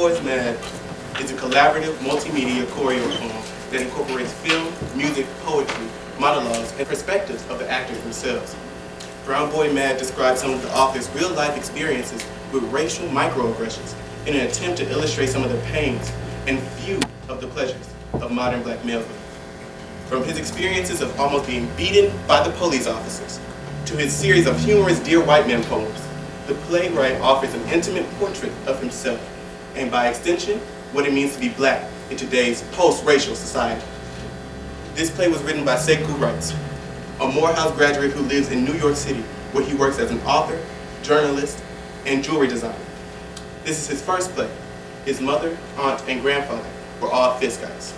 Boys Mad is a collaborative multimedia choreo poem that incorporates film, music, poetry, monologues, and perspectives of the actors themselves. Brown Boy Mad describes some of the author's real-life experiences with racial microaggressions in an attempt to illustrate some of the pains and few of the pleasures of modern black malehood. From his experiences of almost being beaten by the police officers to his series of humorous Dear White Man poems, the playwright offers an intimate portrait of himself and, by extension, what it means to be black in today's post-racial society. This play was written by Sekou, a Morehouse graduate who lives in New York City, where he works as an author, journalist, and jewelry designer. This is his first play. His mother, aunt, and grandfather were all Fiskites.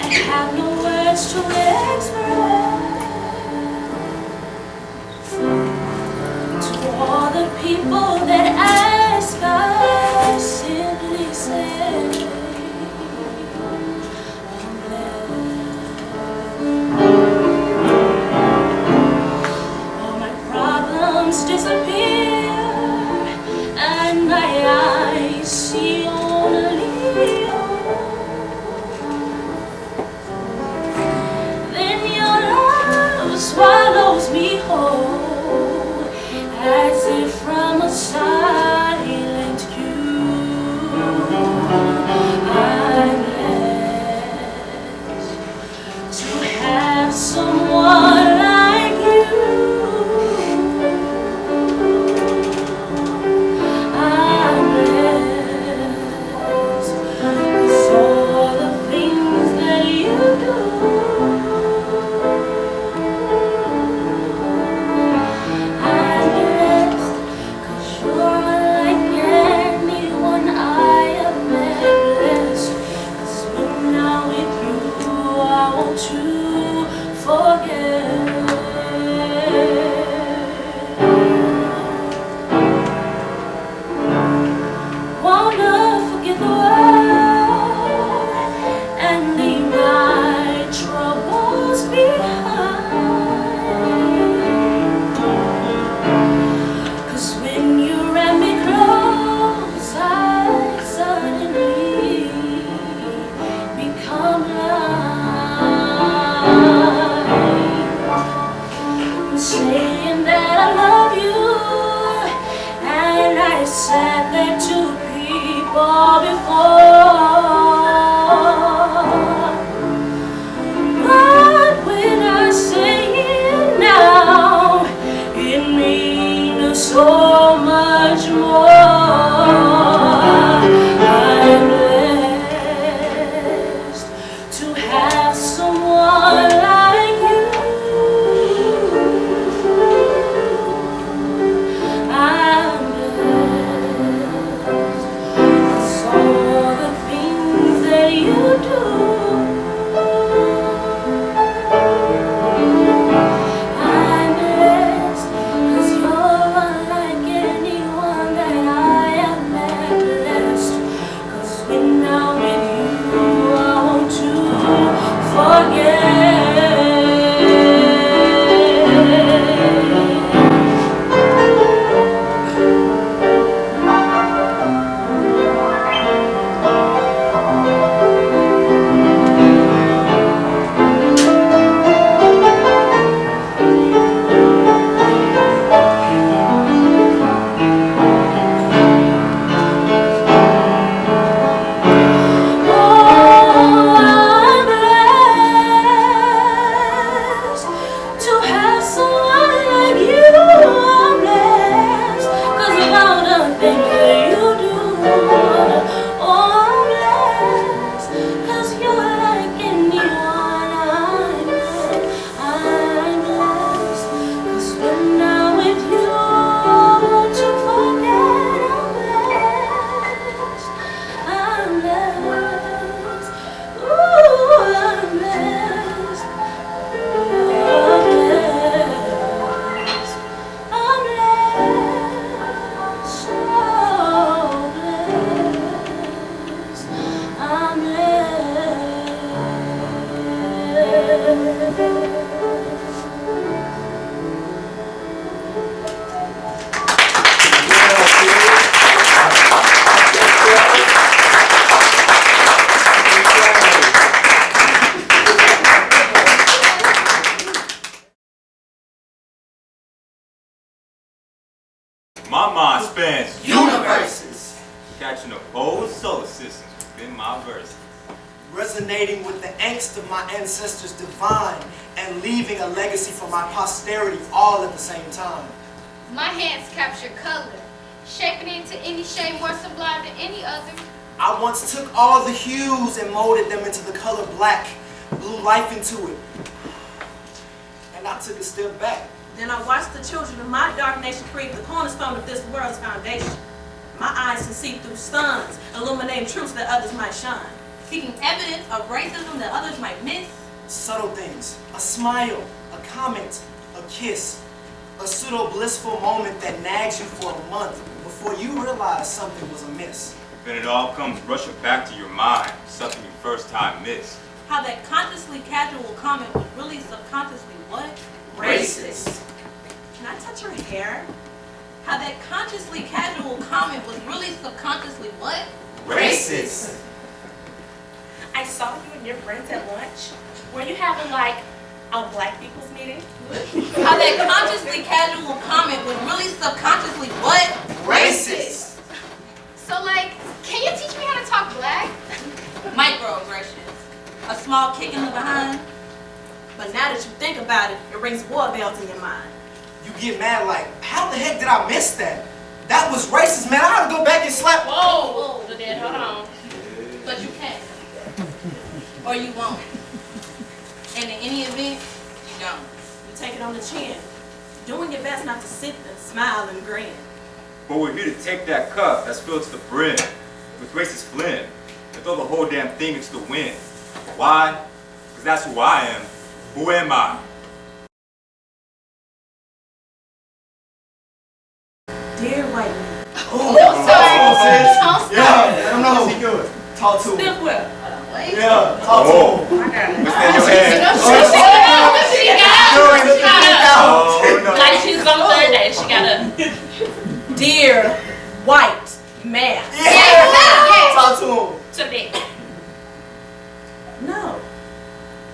I have no words to express. My mind spans universes, catching up whole solar systems within my verse. resonating with the angst of my ancestors divine, and leaving a legacy for my posterity all at the same time. My hands capture color, shaping it into any shade more sublime than any other. I once took all the hues and molded them into the color black, blew life into it, and I took a step back. Then I watched the children of my dark nation create the cornerstone of this world's foundation. My eyes can see through suns, illuminating truths that others might shine. Seeking evidence of racism that others might miss. Subtle things, a smile, a comment, a kiss, a pseudo-blissful moment that nags you for a month before you realize something was amiss. Then it all comes rushing back to your mind, something you first time missed. How that consciously casual comment was really subconsciously what? Racist. Can I touch your hair? How that consciously casual comment was really subconsciously what? Racist. I saw you and your friends at lunch. Were you having like a black people's meeting? How that consciously casual comment was really subconsciously what? Racist. So like, can you teach me how to talk black? Microaggressions. A small kick in the behind. But now that you think about it, it rings war bells in your mind. You get mad like, how the heck did I miss that? That was racist, man. I had to go back and slap. Whoa, Dad, hold on. But you can't. Or you won't. And in any event, you don't. You take it on the chin, doing your best not to sit there, smile and grin. But we're here to take that cup that's filled to the brim with racist phlegm and throw the whole damn thing into the wind. Why? Because that's who I am. Who am I? Dear white man. Oh, sorry. yeah, I don't know how he doing. Talk to him. Stiff whip. Wait. Yeah, talk to him. Oh, I got it. what's in your hand? Oh, no. Like she's on Thursday, she got a Dear white man. Yeah. Talk to him. today. No.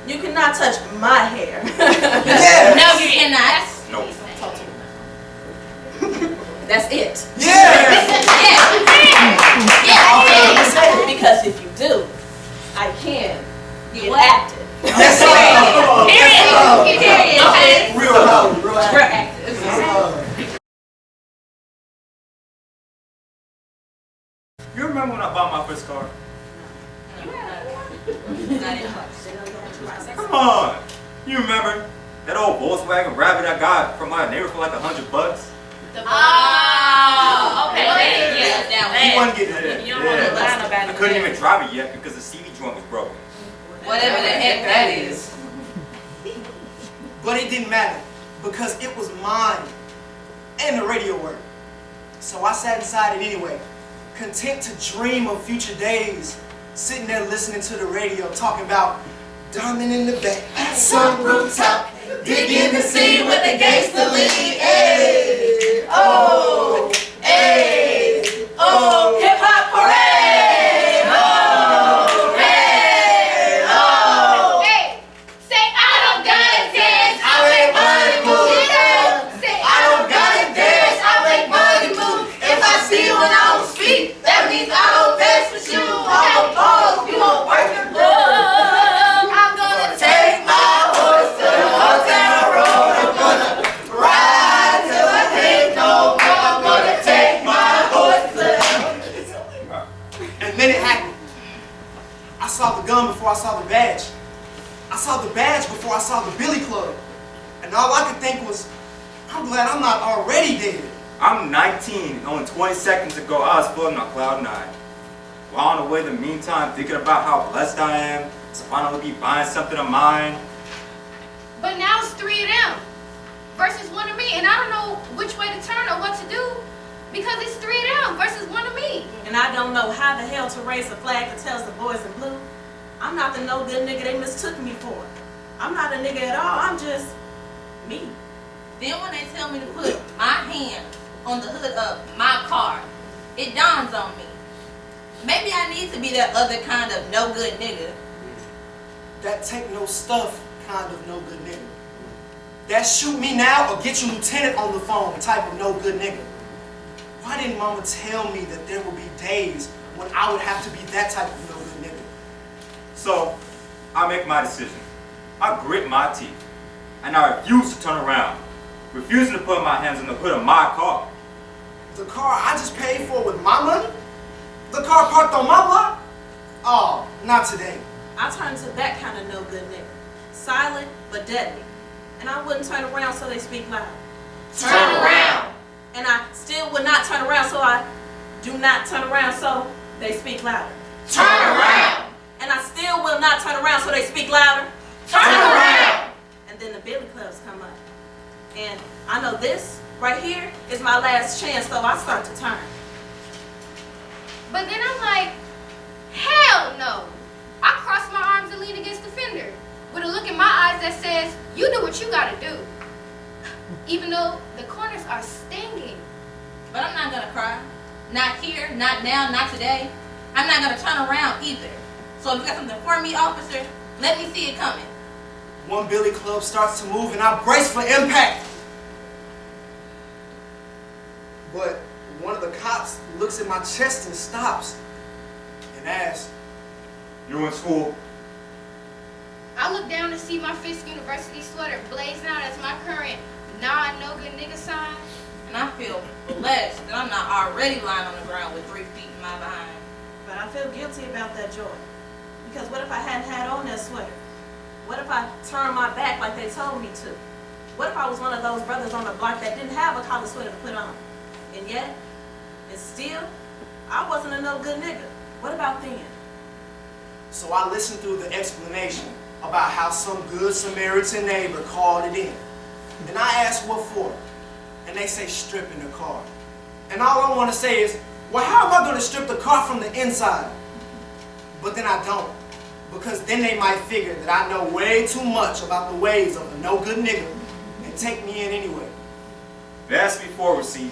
You cannot touch my hair. Yeah. No, you cannot. Nope. That's it. Yeah. Yeah. Because if you do, I can get what? active. That's it. Period. Okay. Real hard. Real We're active. active. You remember when I bought my first car? Come on. You remember that old Volkswagen Rabbit I got from my neighbor for like $100? Oh, okay. Yeah, that one. He wasn't getting it. You don't want to lie about I it. couldn't even drive it yet because the CD joint was broken. Whatever the heck that is. But it didn't matter because it was mine and the radio worked. So I sat inside it anyway, content to dream of future days, sitting there listening to the radio talking about diamond in the back, sun rooftop, digging the sea with the gangster lead. Hey, oh, hey, oh, hip hop parade. Oh, hey, oh. Hey, say I don't gotta dance, I make money move. Say I don't gotta dance, I make money move. If I see you and I don't speak, that means I don't mess with you. I'm a boss, you won't work your I'm gonna take my horse to the hotel road. I'm gonna ride till I can't no more. I'm gonna take my horse to And then it happened. I saw the gun before I saw the badge. I saw the badge before I saw the Billy Club. And all I could think was, I'm glad I'm not already dead. I'm 19 and only 20 seconds ago I was floating on cloud 9. While on the way in the meantime thinking about how blessed I am to finally be buying something of mine. But now it's 3 of them versus 1 of me, and I don't know which way to turn or what to do because it's 3 of them versus 1 of me. And I don't know how the hell to raise a flag that tells the boys in blue. I'm not the no good nigga they mistook me for. I'm not a nigga at all. I'm just me. Then when they tell me to put my hand on the hood of my car, it dawns on me. Maybe I need to be that other kind of no good nigga. That take no stuff kind of no good nigga. That shoot me now or get your lieutenant on the phone type of no good nigga. Why didn't mama tell me that there would be days when I would have to be that type of no good nigga? So, I make my decision. I grit my teeth. And I refuse to turn around. Refusing to put my hands on the hood of my car. The car I just paid for with my money? The car parked on my lot? Oh, not today. I turned to that kind of no good nigga. Silent but deadly. And I wouldn't turn around so they speak loud. Turn around. And I still would not turn around so I do not turn around so they speak louder. Turn around. And I still will not turn around so they speak louder. Turn around. And then the billy clubs come up. And I know this right here is my last chance, so I start to turn. But then I'm like, hell no. I cross my arms and lean against the fender with a look in my eyes that says, you do what you gotta do. Even though the corners are stinging. But I'm not gonna cry. Not here, not now, not today. I'm not gonna turn around either. So if you got something for me, officer, let me see it coming. One billy club starts to move and I brace for impact. But one of the cops looks at my chest and stops and asks, You in school? I look down to see my Fisk University sweater blazing out as my current no good nigga sign. And I feel blessed that I'm not already lying on the ground with 3 feet in my behind. But I feel guilty about that joy. Because what if I hadn't had on that sweater? What if I turned my back like they told me to? What if I was one of those brothers on the block that didn't have a collar sweater to put on? And yet, and still, I wasn't a no good nigga. What about then? So I listened through the explanation about how some good Samaritan neighbor called it in. And I asked what for, and they say stripping the car. And all I want to say is, well, how am I going to strip the car from the inside? But then I don't, because then they might figure that I know way too much about the ways of a no good nigga and take me in anyway. They asked me for a receipt.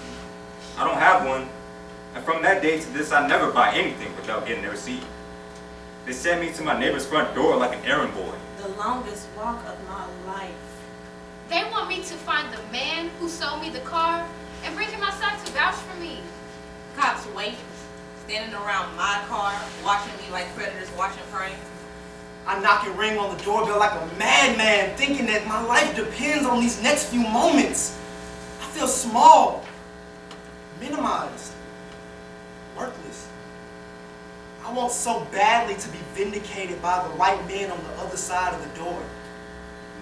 I don't have one. And from that day to this, I never buy anything without getting a receipt. They sent me to my neighbor's front door like an errand boy. The longest walk of my life. They want me to find the man who sold me the car and bring him outside to vouch for me. Cops wait, standing around my car, watching me like predators watching prey. I knock and ring on the doorbell like a madman, thinking that my life depends on these next few moments. I feel small, minimized, worthless. I want so badly to be vindicated by the right men on the other side of the door.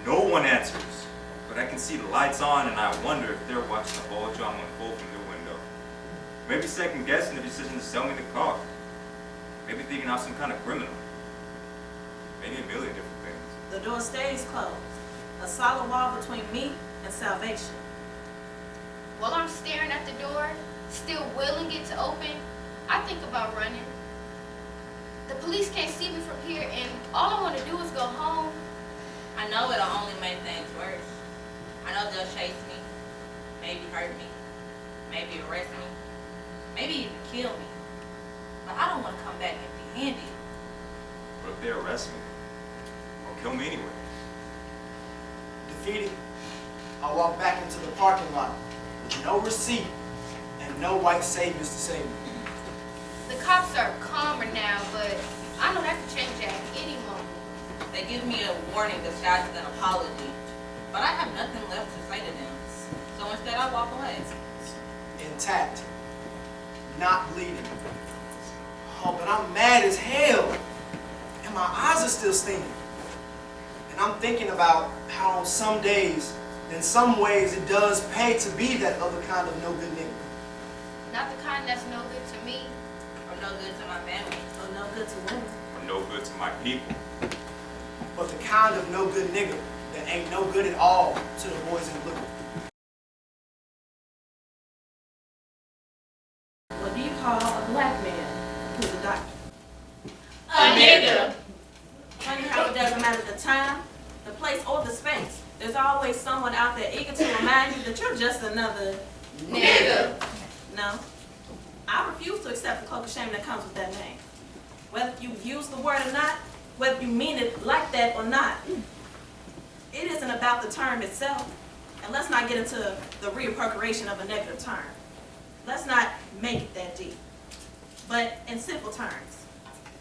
No one answers, but I can see the lights on and I wonder if they're watching the whole drama unfold from their window. Maybe second guessing the decision to sell me the car. Maybe thinking I'm some kind of criminal. Maybe a million different things. The door stays closed. A solid wall between me and salvation. While I'm staring at the door, still willing it to open, I think about running. The police can't see me from here, and all I want to do is go home. I know it'll only make things worse. I know they'll chase me, maybe hurt me, maybe arrest me, maybe even kill me. But I don't want to come back empty-handed. But if they arrest me, or kill me anyway. Defeated, I walk back into the parking lot with no receipt and no white saviors to save me. The cops are calmer now, but I know that could change at any moment. They give me a warning disguised as an apology, but I have nothing left to say to them. So instead I walk away. Intact, not bleeding. Oh, but I'm mad as hell, and my eyes are still stinging. And I'm thinking about how on some days, in some ways, it does pay to be that other kind of no good nigga. Not the kind that's no good to me. Or no good to my family. Or no good to women. Or no good to my people. But the kind of no good nigga that ain't no good at all to the boys in blue. What do you call a black man who's a doctor? A nigga. Funny how it doesn't matter the time, the place, or the space. There's always someone out there eager to remind you that you're just another Nigga. No. I refuse to accept the cloak of shame that comes with that name. Whether you use the word or not, whether you mean it like that or not, it isn't about the term itself. And let's not get into the reappropriation of a negative term. let's not make it that deep. But in simple terms,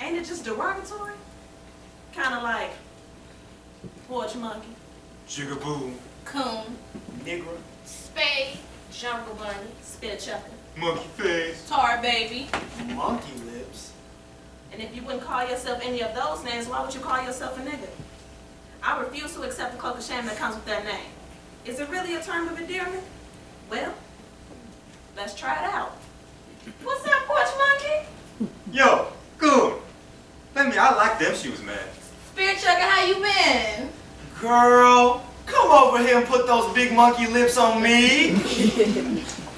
ain't it just derogatory? Kind of like porch monkey, Jigaboo, Coon, Negro. Spade. Jungle bunny. spit chucker. monkey face. tar baby. Monkey lips. And if you wouldn't call yourself any of those names, why would you call yourself a nigga? I refuse to accept the cloak of shame that comes with that name. Is it really a term of endearment? Well, let's try it out. What's up, porch monkey? Yo, cool. I like them shoes, man. Spirit Chucker, how you been? Girl, come over here and put those big monkey lips on me.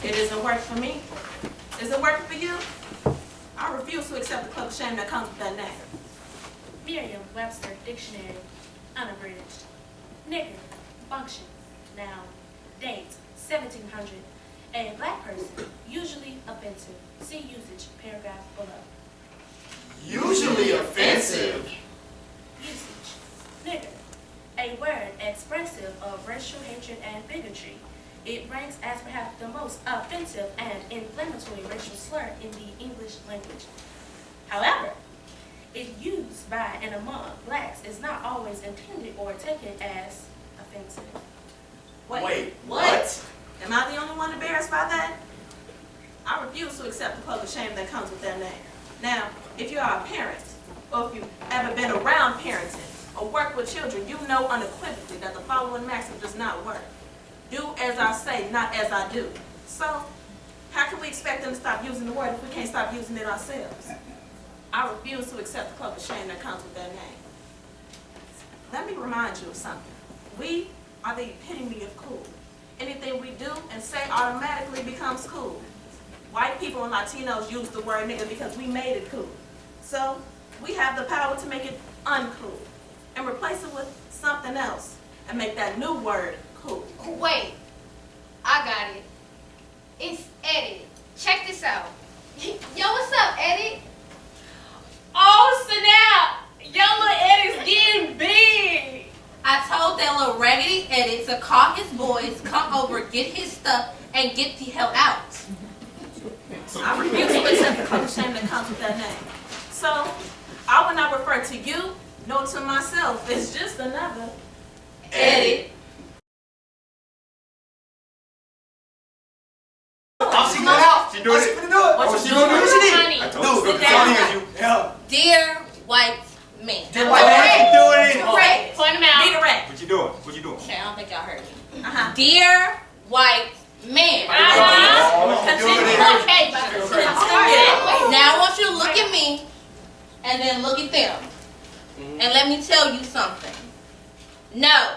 It isn't working for me. Is it working for you? I refuse to accept the cloak of shame that comes with that name. Merriam-Webster Dictionary, unabridged. Nigger, function, noun, date, 1700. A black person, usually offensive. See usage, paragraph below. Usually offensive. Usage, nigger, a word expressive of racial hatred and bigotry. It ranks as perhaps the most offensive and inflammatory racial slur in the English language. However, its use by and among blacks is not always intended or taken as offensive. Wait, what? Am I the only one embarrassed by that? I refuse to accept the cloak of shame that comes with that name. Now, if you are a parent, or if you've ever been around parenting, or work with children, you know unequivocally that the following maxim does not work. Do as I say, not as I do. So, how can we expect them to stop using the word if we can't stop using it ourselves? I refuse to accept the cloak of shame that comes with that name. Let me remind you of something. We are the epitome of cool. Anything we do and say automatically becomes cool. White people and Latinos use the word nigga because we made it cool. So, we have the power to make it uncool and replace it with something else and make that new word cool. Wait, I got it. It's Eddie. Check this out. Yo, what's up, Eddie? Oh snap! Young little Eddie's getting big! I told that little raggedy Eddie to call his boys, come over, get his stuff, and get the hell out. I refuse to accept the cloak of shame that comes with that name. So, I will not refer to you, nor to myself. It's just another Eddie. Oh, she got out. She doing She it. finna do it. Oh, she doing it. What she did? Honey, I Dude, told you. sit Good down. talking to you. Yeah. Dear white man. Dear white man, she doing it. Correct. Point him out. Be direct. What you doing? What you doing? Okay, I don't think y'all heard me. Uh-huh. Dear white man. Oh, she doing it. Okay, Now I want you to look at me and then look at them. And let me tell you something. No,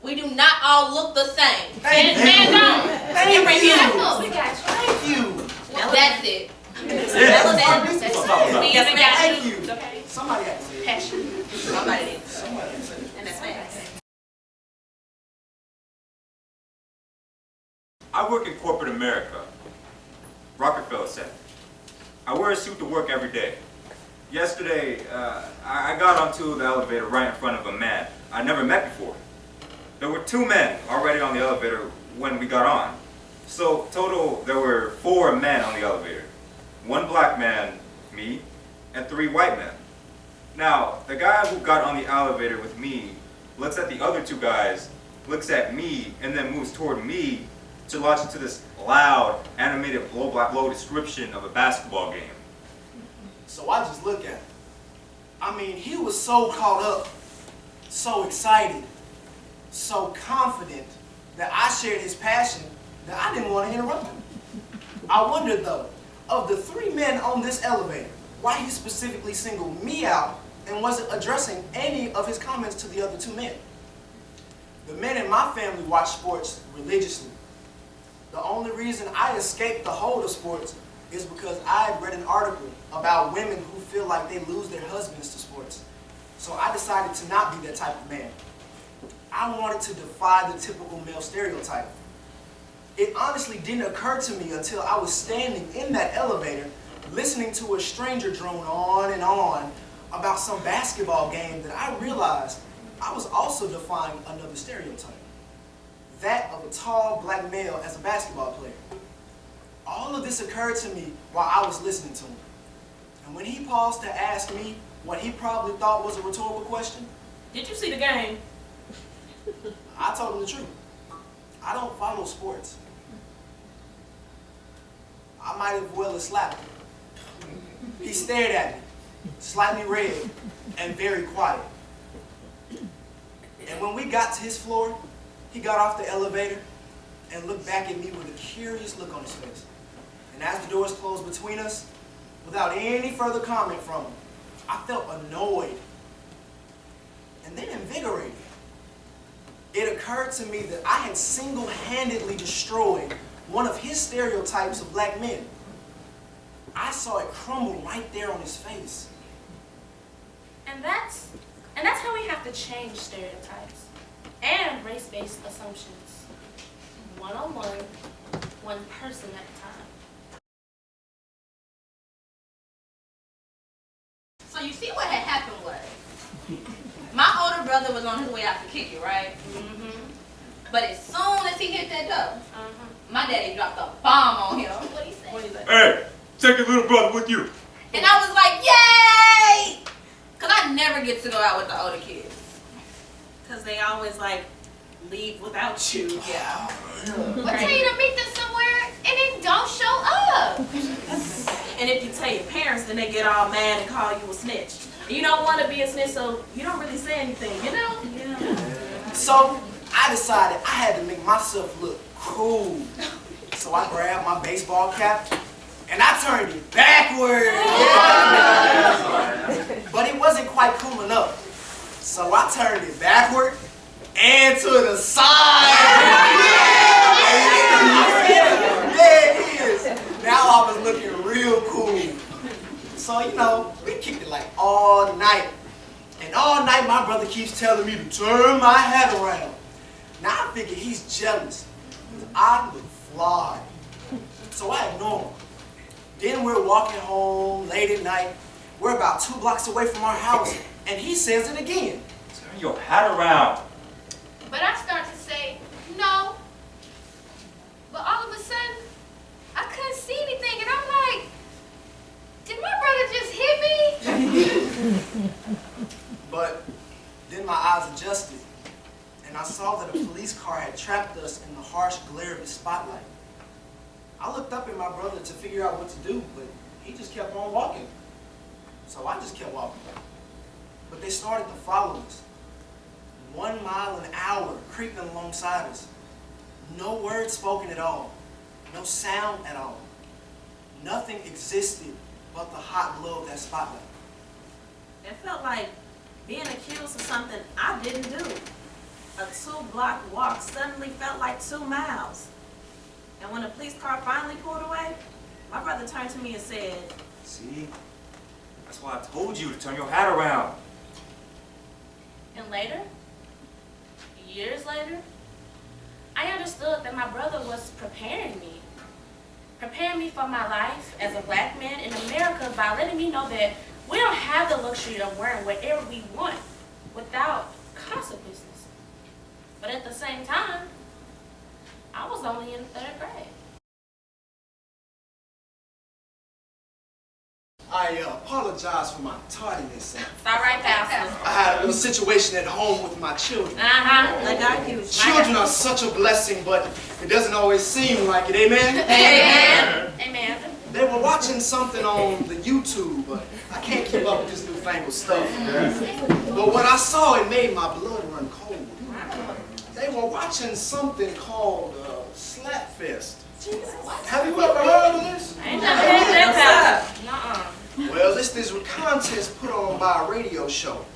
we do not all look the same. Thank you. Man down. Thank you. We got you. Thank you. That's it. Yeah. This is What's what up, I'm what's up? We even got Thank you. you. Okay. Somebody had to say it. Passion. Somebody did. Somebody had to say it. And that's fast. I work in corporate America. Rockefeller Center. I wear a suit to work every day. Yesterday, I got onto the elevator right in front of a man I never met before. There were 2 men already on the elevator when we got on. So total, there were 4 men on the elevator. 1 black man, me, and 3 white men. Now, the guy who got on the elevator with me looks at the other 2 guys, looks at me, and then moves toward me to launch into this loud, animated blow-by-blow description of a basketball game. So I just look at him. I mean, he was so caught up, so excited, so confident that I shared his passion that I didn't want to interrupt him. I wondered though, of the 3 men on this elevator, why he specifically singled me out and wasn't addressing any of his comments to the other 2 men. The men in my family watch sports religiously. The only reason I escaped the hold of sports is because I had read an article about women who feel like they lose their husbands to sports. So I decided to not be that type of man. I wanted to defy the typical male stereotype. It honestly didn't occur to me until I was standing in that elevator listening to a stranger drone on and on about some basketball game that I realized I was also defying another stereotype. That of a tall black male as a basketball player. All of this occurred to me while I was listening to him. And when he paused to ask me what he probably thought was a rhetorical question, Did you see the game? I told him the truth. I don't follow sports. I might have well have slapped him. He stared at me, slightly red and very quiet. And when we got to his floor, he got off the elevator and looked back at me with a curious look on his face. And as the doors closed between us, without any further comment from him, I felt annoyed and then invigorated. It occurred to me that I had single-handedly destroyed one of his stereotypes of black men. I saw it crumble right there on his face. And that's how we have to change stereotypes and race-based assumptions. One-on-one, one person at a time. So you see what had happened was, my older brother was on his way out to kick it, right? But as soon as he hit that door, my daddy dropped a bomb on him. What he say? What do you say? Hey, take your little brother with you. And I was like, yay! Because I never get to go out with the older kids. Because they always like leave without you. Yeah. Or tell you to meet them somewhere and then don't show up. And if you tell your parents, then they get all mad and call you a snitch. And you don't want to be a snitch, so you don't really say anything, you know? Yeah. So I decided I had to make myself look cool. So I grabbed my baseball cap and I turned it backward. But it wasn't quite cool enough. So I turned it backward and to the side. There it is. Now I was looking real cool. So, you know, we kicked it like all night. And all night my brother keeps telling me to turn my hat around. Now I figure he's jealous. Because I look fly. So I ignore him. Then we're walking home late at night. We're about 2 blocks away from our house. And he says it again. Turn your hat around. But I start to say, no. But all of a sudden, I couldn't see anything. And I'm like, did my brother just hit me? But then my eyes adjusted. And I saw that a police car had trapped us in the harsh glare of his spotlight. I looked up at my brother to figure out what to do, but he just kept on walking. So I just kept walking. But they started to follow us. 1 mile an hour, creeping alongside us. No word spoken at all. No sound at all. Nothing existed but the hot glow of that spotlight. It felt like being accused of something I didn't do. A 2-block walk suddenly felt like 2 miles. And when the police car finally pulled away, my brother turned to me and said, See? That's why I told you to turn your hat around. And later, years later, I understood that my brother was preparing me for my life as a black man in America by letting me know that we don't have the luxury of wearing whatever we want without consequences. But at the same time, I was only in 3rd grade. I apologize for my tardiness. It's all right, Pastor. I had a little situation at home with my children. like I used. Children are such a blessing, but it doesn't always seem like it. Amen? Amen. Amen. They were watching something on the YouTube, but I can't keep up with this newfangled stuff. But when I saw it, made my blood run cold. They were watching something called Slapfest. Have you ever heard of this? I ain't never heard that, Pastor. Nuh-uh. Well, this is a contest put on by a radio show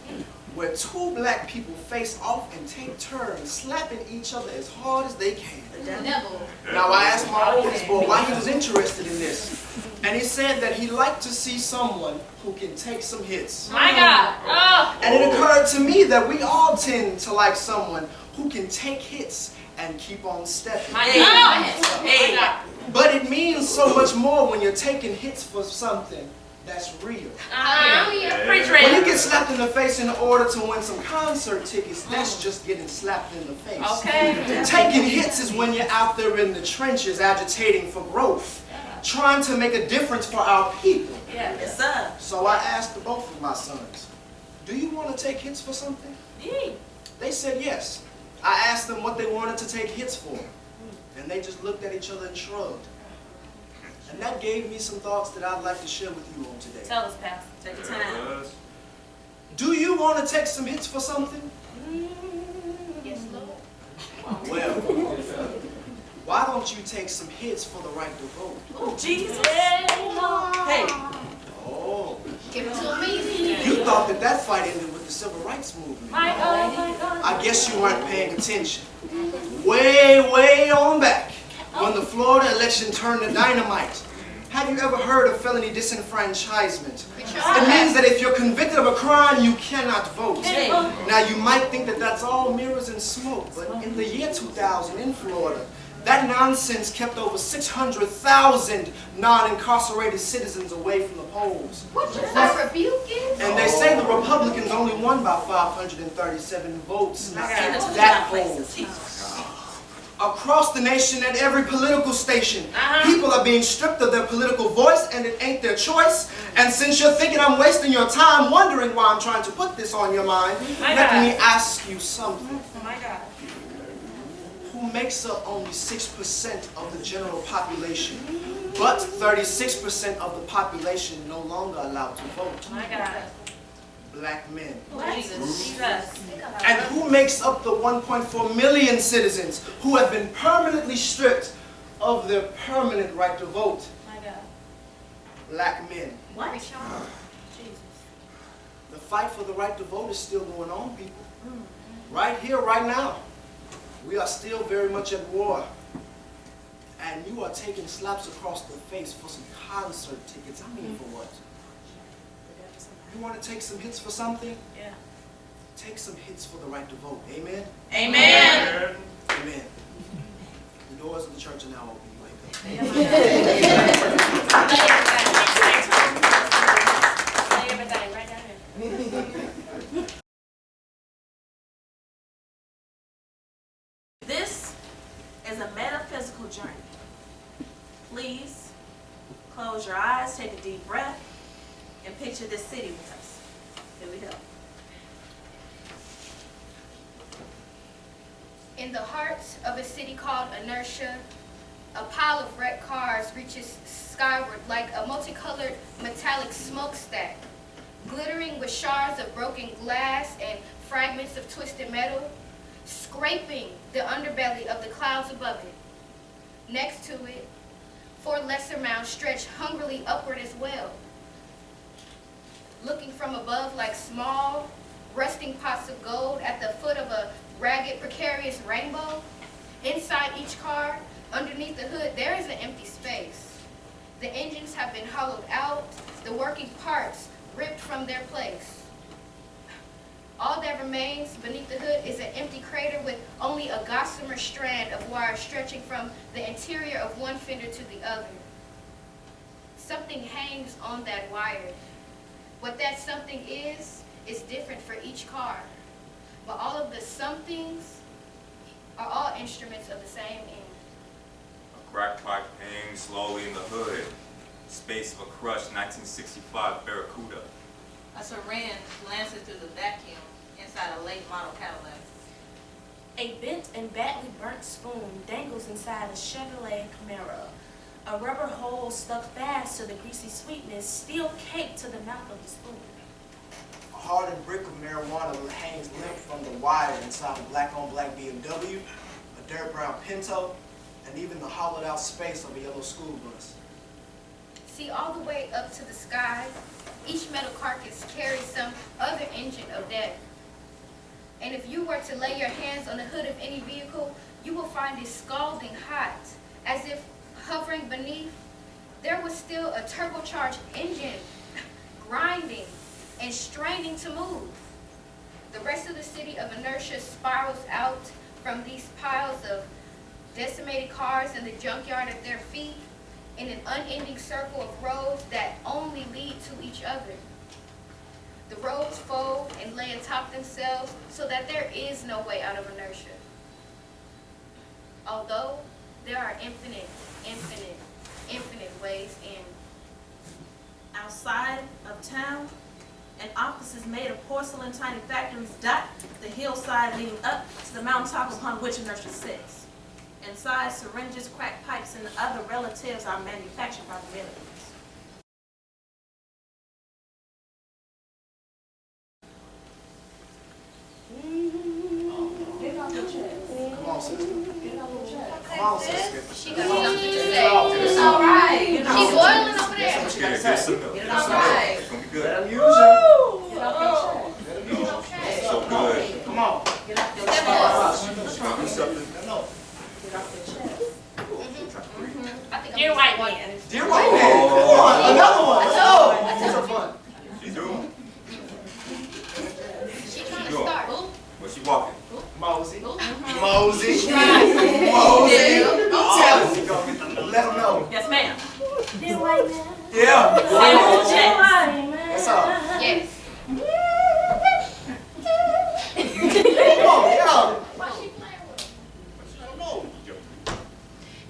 where 2 black people face off and take turns slapping each other as hard as they can. Devil. Now, I asked my oldest boy why he was interested in this, and he said that he liked to see someone who can take some hits. My God. Oh. And it occurred to me that we all tend to like someone who can take hits and keep on stepping. My God. Hey. But it means so much more when you're taking hits for something that's real. Preach When you real. get slapped in the face in order to win some concert tickets, that's just getting slapped in the face. Okay. Taking hits is when you're out there in the trenches agitating for growth. trying to make a difference for our people. Yes, sir. So I asked both of my sons, do you want to take hits for something? Yeah. They said yes. I asked them what they wanted to take hits for, and they just looked at each other and shrugged. And that gave me some thoughts that I'd like to share with you on today. Tell us, Pastor. Take your time. Do you want to take some hits for something? Yes, Lord. Well, why don't you take some hits for the right to vote? Oh, Jesus. Hey. Oh, Give it to me. you thought that fight ended with the civil rights movement. My God, my God. I guess you weren't paying attention. Way on back, when the Florida election turned to dynamite. Have you ever heard of felony disenfranchisement? It means that if you're convicted of a crime, you cannot vote. Now, you might think that that's all mirrors and smoke, but in the year 2000 in Florida, that nonsense kept over 600,000 non-incarcerated citizens away from the polls. What you say, rebuking? And they say the Republicans only won by 537 votes. That poll. Across the nation, at every political station, people are being stripped of their political voice, and it ain't their choice. And since you're thinking I'm wasting your time wondering why I'm trying to put this on your mind, let me ask you something. My God. Who makes up only 6% of the general population, but 36% of the population no longer allowed to vote? My God. Black men. Jesus. And who makes up the 1.4 million citizens who have been permanently stripped of their permanent right to vote? My God. Black men. What? Jesus. The fight for the right to vote is still going on, people. Right here, right now. We are still very much at war. And you are taking slaps across the face for some concert tickets. I mean, for what? You want to take some hits for something? Yeah. Take some hits for the right to vote. Amen? Amen. Amen. The doors of the church are now open. You wake up. Say everything right down here. This is a metaphysical journey. Please close your eyes, take a deep breath, and picture this city with us. Here we go. In the heart of a city called Inertia, a pile of wrecked cars reaches skyward like a multicolored metallic smokestack, glittering with shards of broken glass and fragments of twisted metal, scraping the underbelly of the clouds above it. Next to it, 4 lesser mounds stretch hungrily upward as well, looking from above like small, rusting pots of gold at the foot of a ragged, precarious rainbow. Inside each car, underneath the hood, there is an empty space. The engines have been hollowed out, the working parts ripped from their place. All that remains beneath the hood is an empty crater with only a gossamer strand of wire stretching from the interior of one fender to the other. Something hangs on that wire. What that something is different for each car. But all of the somethings are all instruments of the same end. A crack pipe hangs slowly in the hood. Space of a crushed 1965 Barracuda. A syringe glances through the vacuum inside a late model Cadillac. A bent and badly burnt spoon dangles inside a Chevrolet Camaro. A rubber hole stuck fast to the greasy sweetness still caked to the mouth of the spoon. A hardened brick of marijuana hangs limp from the wire inside a black-on-black BMW, a dirt brown Pinto, and even the hollowed-out space of a yellow school bus. See, all the way up to the sky, each metal carcass carries some other engine of death. And if you were to lay your hands on the hood of any vehicle, you will find it scalding hot, as if hovering beneath, there was still a turbocharged engine grinding and straining to move. The rest of the city of Inertia spirals out from these piles of decimated cars in the junkyard at their feet in an unending circle of roads that only lead to each other. The roads fold and lay atop themselves so that there is no way out of inertia. Although there are infinite infinite ways. And Outside of town, an offices made of porcelain tiny factories dot the hillside leading up to the mountaintop upon which inertia sits. Inside, syringes, crack pipes, and other relatives are manufactured by the millions. Come on, sister. Come on, sister. she got something to say. It's all right. She's boiling over there. What you Get gotta it, say? get some milk. Get it Get some all milk. right. It's gonna be Let good. them use you. Get off your chest. No, so good. Come on. Get off your Step chest. up. It's gonna do something. Get off your chest. I think I'm Dear gonna white watch man. this. Dear white man. Come on. Another one. Oh, these are fun. She's doing. She trying to Go. start. Where's she walking? Mosey. Mm-hmm. Mosey. Mosey. Tell him. Let him know. Yes, ma'am. Dear white man. Yeah. Dear white That's all. Yes. Come on. Yeah. Why she playing with him? I don't know.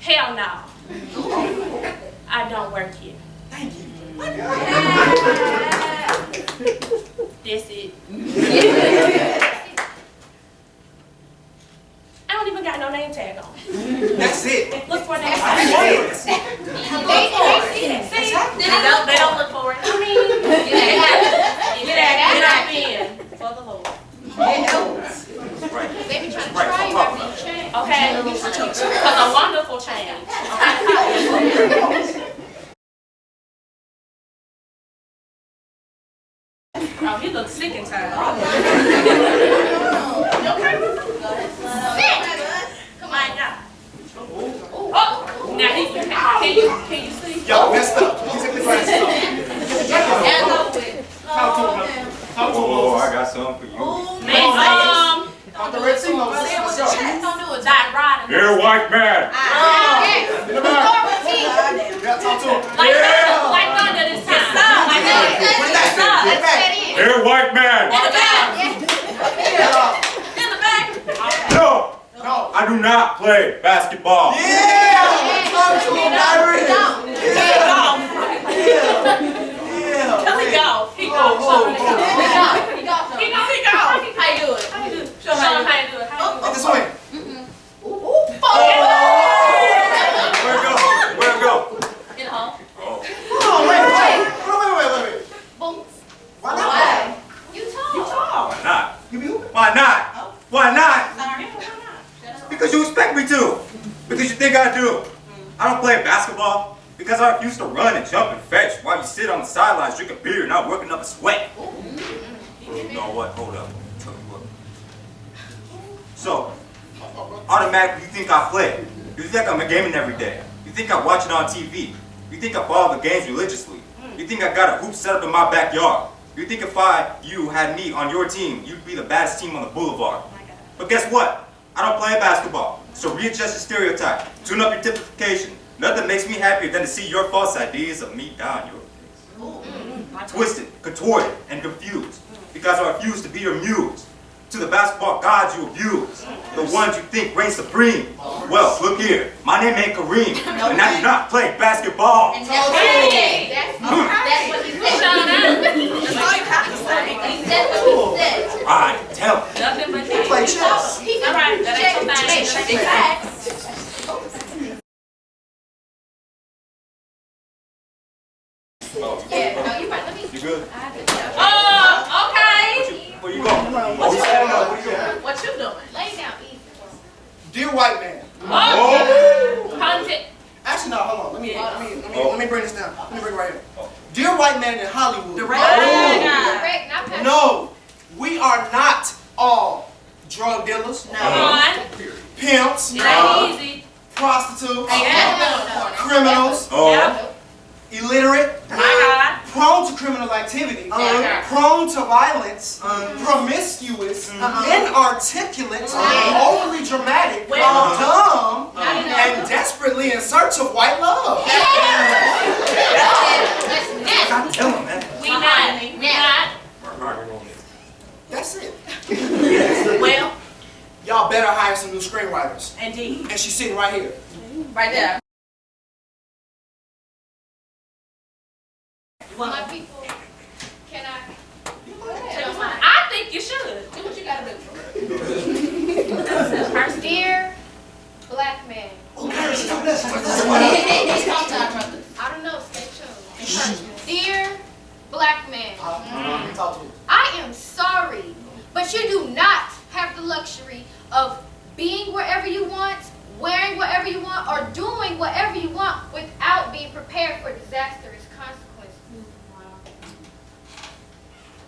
Hell no. I don't work here. Thank you. That's it. I don't even got no name tag on. That's it. Look for a name I tag. wonder. See, they don't look for it. I mean, get out in for the Lord. Right. They be trying to Right, try you talk after about you change. Okay? Because a wonderful change. Oh, he looks sick and tired. My God. Oh, now can you see? Y'all messed up. He took the glasses off. Talk to him. Talk to him. Oh, I Moses. got something for you. Man, Off the Red Sea, Moses. Let's go. Dot riding. Here, white man. Yes. In the back. Forward team. Yeah, talk to him. Like thunder this time. Like thunder. What is that? Get back. Set in. Here, white man. In the back. Get off. In the back. No, No. I do not play basketball. Yeah. Talk to him, Kyrie. He golf. Yeah. He Wait. golf. He Whoa, golf. whoa, He whoa. golf. He got some. He golf. How you do it? How you do it? Show him how you do it. How you do Get it? this way. Where it go? Where it go? In the hole. Oh. Hold on, wait. Boom. Why not? You tall. Why not? You be hooping. Why not? Why not? Sorry. Because you expect me to. Because you think I do. I don't play basketball because I refuse to run and jump and fetch while you sit on the sidelines drinking beer and not working up a sweat. You know what? Hold up. Tell you what. So, automatically you think I play. You think I'm gaming every day. You think I watch it on TV. You think I follow the games religiously. You think I got a hoop set up in my backyard. You think if you had me on your team, you'd be the baddest team on the boulevard. But guess what? I don't play basketball. So readjust your stereotype. Tune up your typification. Nothing makes me happier than to see your false ideas of me down your face. Twisted, contorted, and confused. Because I refuse to be your muse. To the basketball gods you abuse. The ones you think reign supreme. Well, look here. My name ain't Kareem. And I do not play basketball. And that's what he said. That's what he said. That's all you have to say. That's what he said. I tell you. Nothing but Play chess. He All right, that ain't your thing. Yeah, no, you right. Let me. You good? Oh, okay. Where you going? Oh, we said no. Where you going? What you doing? Lay down easy for him. Dear white man. Oh, content. Actually, no, hold on. Let me bring this down. Let me bring it right here. Dear white man in Hollywood. Correct, not Patrick. No, we are not all drug dealers, Come on. pimps, It ain't easy. prostitutes, Yeah. criminals, Oh. Yep. illiterate, My prone to criminal activity, prone to violence, promiscuous, inarticulate, overly dramatic, dumb, and desperately in search of white love. That's nasty. God tell him, man. God. We not. We not. That's it. Well, Y'all better hire some new screenwriters. indeed. And she's sitting right here. Right there. My people, can I? I think you should. Do what you gotta do. Dear black man. I don't know, stay tuned. Dear black man, I am sorry, but you do not have the luxury of being wherever you want, wearing whatever you want, or doing whatever you want without being prepared for disastrous consequences.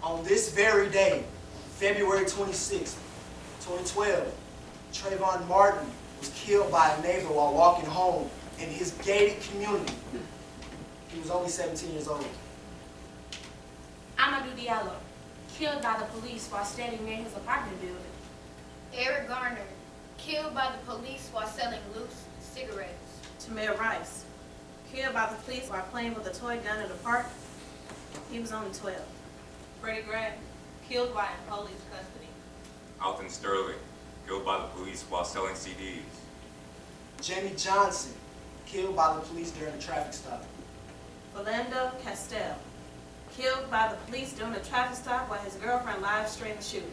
On this very day, February 26, 2012, Trayvon Martin was killed by a neighbor while walking home in his gated community. He was only 17 years old. Amadou Diallo, killed by the police while standing near his apartment building. Eric Garner, killed by the police while selling loose cigarettes. Tamir Rice, killed by the police while playing with a toy gun in the park. He was only 12. Freddie Gray, killed while in police custody. Alton Sterling, killed by the police while selling CDs. Jamie Johnson, killed by the police during a traffic stop. Philando Castile, killed by the police during a traffic stop while his girlfriend live-streamed the shooting.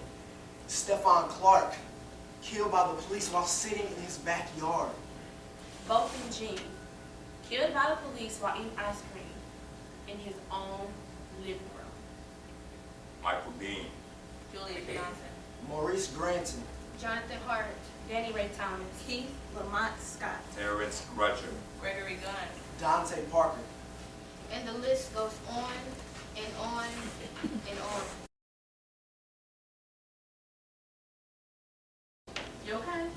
Stephon Clark, killed by the police while sitting in his backyard. Bolton Jean, killed by the police while eating ice cream in his own living room. Michael Dean, Julia Johnson. Maurice Granton, Jonathan Hart, Danny Ray Thomas, Keith Lamont Scott, Terrence Crutcher, Gregory Gunn. Dante Parker. and the list goes on and on and on. You okay?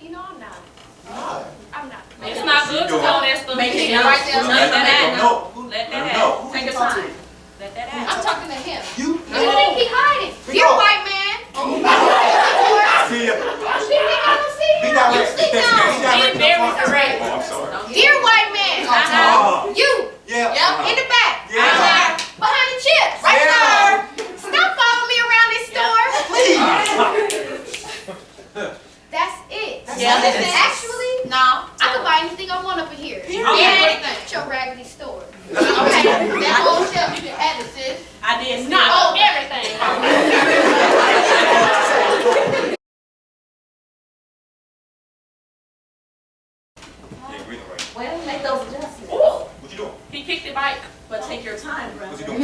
You know I'm not. Hi. I'm not. It's not good to hold that stuff. Make it in. right there. Let that out. No. Let that No. out. Who Take you your talk time. to? Let that I'm out. talking to him. You? You think he hiding? Be Dear gone. white man. See ya. You think I don't see Be him? direct. You sleep Be on. direct. Be very direct. Oh, I'm sorry. Dear white man. Uh-huh. You. Yeah. In the back. Yeah. Right there. Behind the chips. Right Yeah. there. Stop following me around this store. That's it. Yeah, that's it. Actually, no. I can buy anything I want up in here. Okay. At your raggedy store. Okay. That whole shelf you can add it, sis. I did Not not. everything. Yeah, we right. Well, make those adjustments. Ooh, What you doing? he kicked the bike. But take your time, What brother. you doing?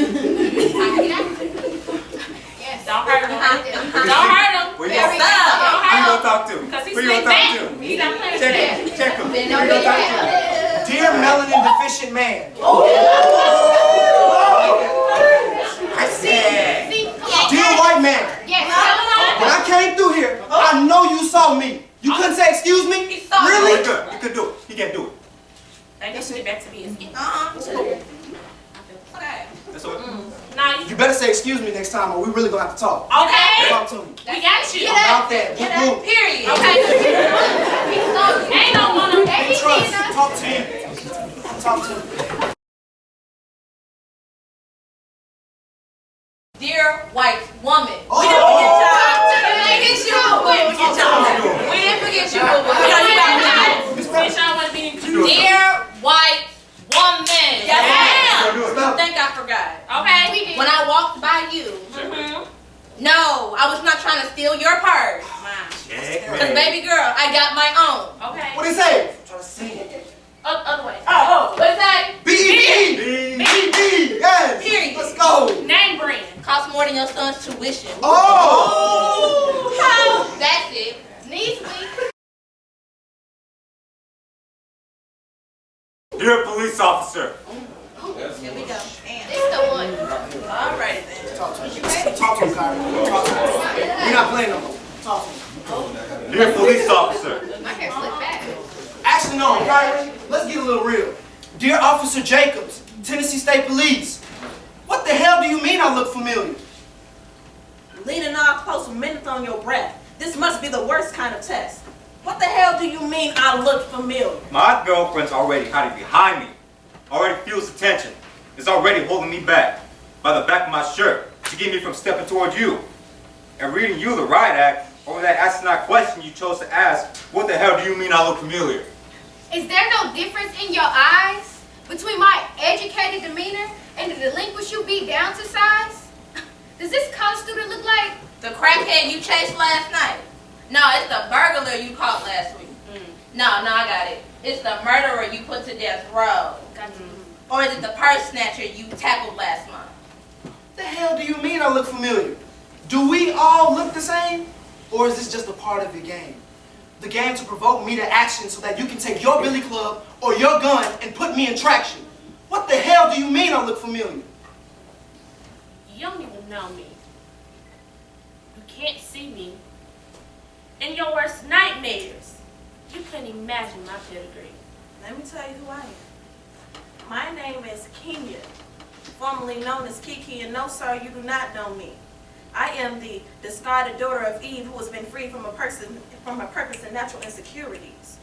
Yes. Don't hurt him. Right there. Don't hurt him. Where you Very gonna, good. Don't who you hurt gonna him. talk to? Because he's Who you sitting gonna back. talk to? He's not playing Check today. him. Check him. Then Who you gonna talk to? Dear melanin deficient man. I said. See, come on. Dear white man. Yes. When I came through here, I know you saw me. You couldn't say excuse me? He saw me. Really? You could. You could do it. He can't do it. They need to get back to business. Okay. That's all. Now You you. better say excuse me next time or we really gonna have to talk. Okay. Talk to me. We got you. About that. Book move. Period. Okay. Ain't no one. They be Trust. seeing us. Talk to me. Talk to me. Dear white woman. Oh. We didn't forget y'all. We didn't forget y'all. We didn't forget you. But we know you got time. Bitch, I want to be. Dear white woman. Yes, ma'am. I think I forgot. Okay. We did. When I walked by you, no, I was not trying to steal your purse. Because, baby girl, I got my own. Okay. What did he say? I'm trying to say it. Other way. What is that? B-E-B! B-E-B! Yes! Period. Let's go! Name brand. Cost more than your son's tuition. Oh! How? That's it. Knees weak. Dear police officer. Here we go. It's the one. All right, then. Talk to him, Kyrie. Talk to him. We're not playing no more. Talk to him. Dear police officer. My hair slicked back. Actually, no, Kyrie. Let's get a little real. Dear Officer Jacobs, Tennessee State Police. What the hell do you mean I look familiar? Leaning all close with minutes on your breath. This must be the worst kind of test. What the hell do you mean I look familiar? My girlfriend's already hiding behind me. Already feels the tension. Is already holding me back by the back of my shirt to keep me from stepping toward you. And reading you the riot act over that asinine question you chose to ask, what the hell do you mean I look familiar? Is there no difference in your eyes between my educated demeanor and the delinquents you beat down to size? Does this college student look like? The crackhead you chased last night? No, it's the burglar you caught last week. No, I got it. It's the murderer you put to death row. Or is it the purse snatcher you tackled last month? The hell do you mean I look familiar? Do we all look the same? Or is this just a part of your game? The game to provoke me to action so that you can take your billy club or your gun and put me in traction. What the hell do you mean I look familiar? You don't even know me. You can't see me. In your worst nightmares, you couldn't imagine my pedigree. Let me tell you who I am. My name is Kenya, formerly known as Kiki, and no, sir, you do not know me. I am the discarded daughter of Eve who has been freed from her purpose and natural insecurities.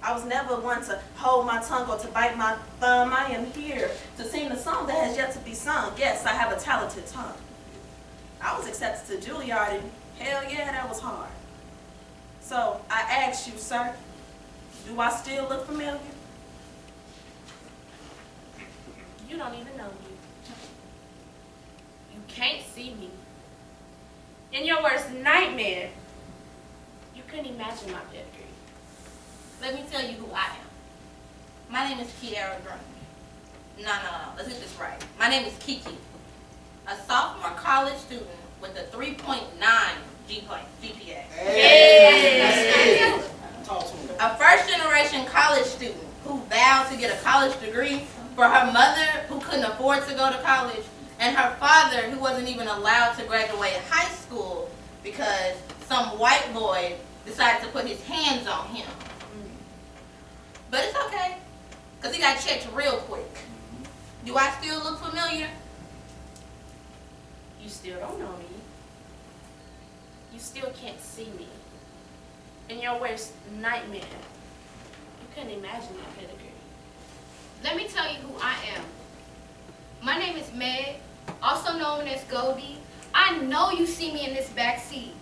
I was never one to hold my tongue or to bite my thumb. I am here to sing the song that has yet to be sung. Yes, I have a talented tongue. I was accepted to Juilliard, and hell yeah, that was hard. So I ask you, sir, do I still look familiar? You don't even know me. You can't see me. In your worst nightmare, you couldn't imagine my pedigree. Let me tell you who I am. My name is Kiara Drummond. No. Let's get this right. My name is Kiki, a sophomore college student with a 3.9 GPA. Hey! Talk to me. A first-generation college student who vowed to get a college degree for her mother who couldn't afford to go to college, and her father who wasn't even allowed to graduate high school because some white boy decided to put his hands on him. But it's okay, because he got checked real quick. Do I still look familiar? You still don't know me. You still can't see me. In your worst nightmare, you couldn't imagine my pedigree. Let me tell you who I am. My name is Meg, also known as Goldie. I know you see me in this back seat.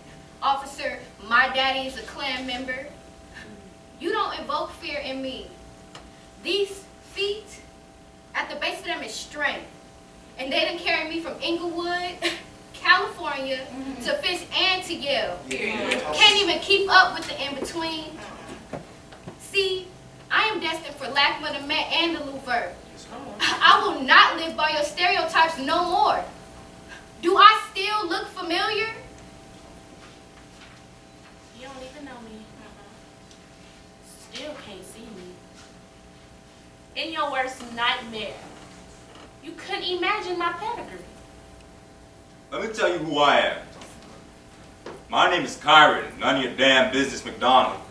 Officer, my daddy is a Klan member. You don't evoke fear in me. These feet, at the base of them is strength. And they done carry me from Inglewood, California, to Fisk and to Yale. Can't even keep up with the in-between. See, I am destined for LACMA, the Met, and the Louvre. I will not live by your stereotypes no more. Do I still look familiar? You don't even know me. Still can't see me. In your worst nightmare, you couldn't imagine my pedigree. Let me tell you who I am. My name is Kyron, none of your damn business, McDonald.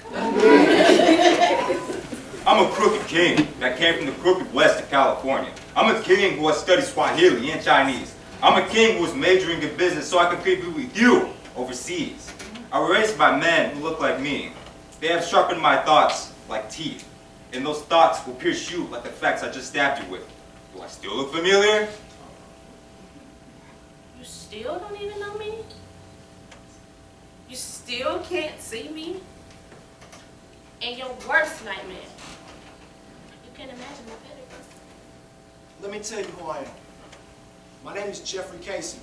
I'm a crooked king that came from the crooked west of California. I'm a king who has studied Swahili and Chinese. I'm a king who is majoring in business so I can compete with you overseas. I was raised by men who look like me. They have sharpened my thoughts like teeth. And those thoughts will pierce you like the facts I just stabbed you with. Do I still look familiar? You still don't even know me? You still can't see me? In your worst nightmare, you can't imagine my pedigree. Let me tell you who I am. My name is Jeffrey Casey.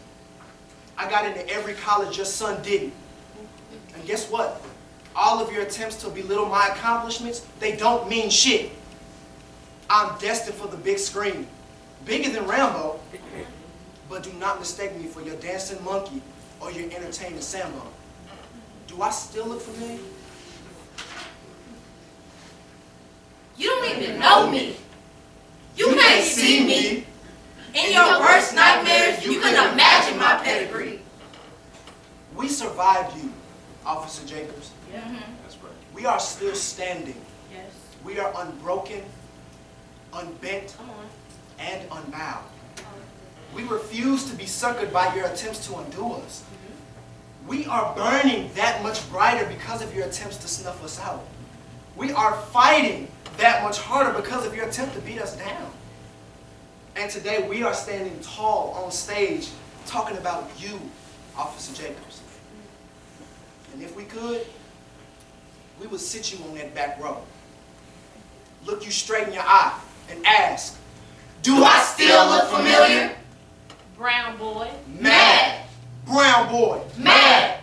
I got into every college your son didn't. And guess what? All of your attempts to belittle my accomplishments, they don't mean shit. I'm destined for the big screen. Bigger than Rambo. But do not mistake me for your dancing monkey or your entertaining Sambo. Do I still look familiar? You don't even know me. You can't see me. In your worst nightmares, you couldn't imagine my pedigree. We survived you, Officer Jacobs. That's right. We are still standing. Yes. We are unbroken, unbent, Come on. and unbowed. We refuse to be suckered by your attempts to undo us. We are burning that much brighter because of your attempts to snuff us out. We are fighting that much harder because of your attempt to beat us down. And today we are standing tall on stage talking about you, Officer Jacobs. And if we could, we would sit you on that back row, look you straight in your eye, and ask, Do I still look familiar? Brown boy. Mad. Brown boy. Mad.